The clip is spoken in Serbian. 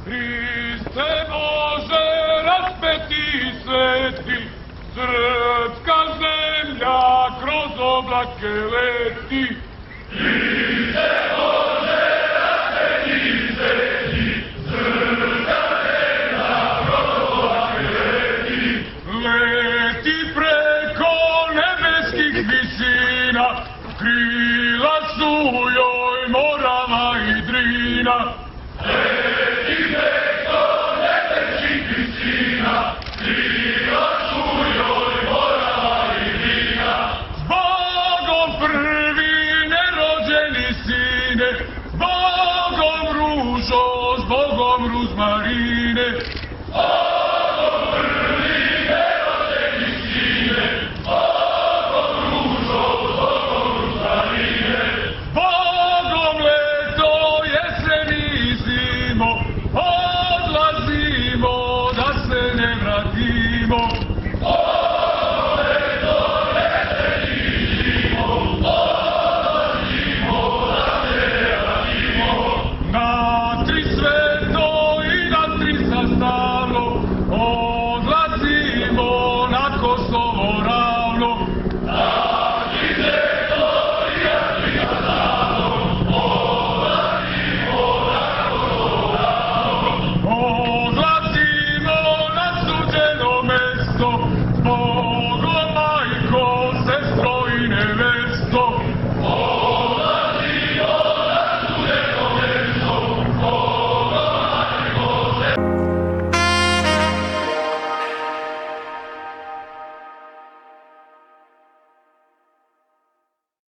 Hriste Bože, raspeti sveti, srpska zemlja kroz oblake leti. Hriste Bože, raspeti sveti, srpska zemlja kroz oblake leti. Leti preko nebeskih visina,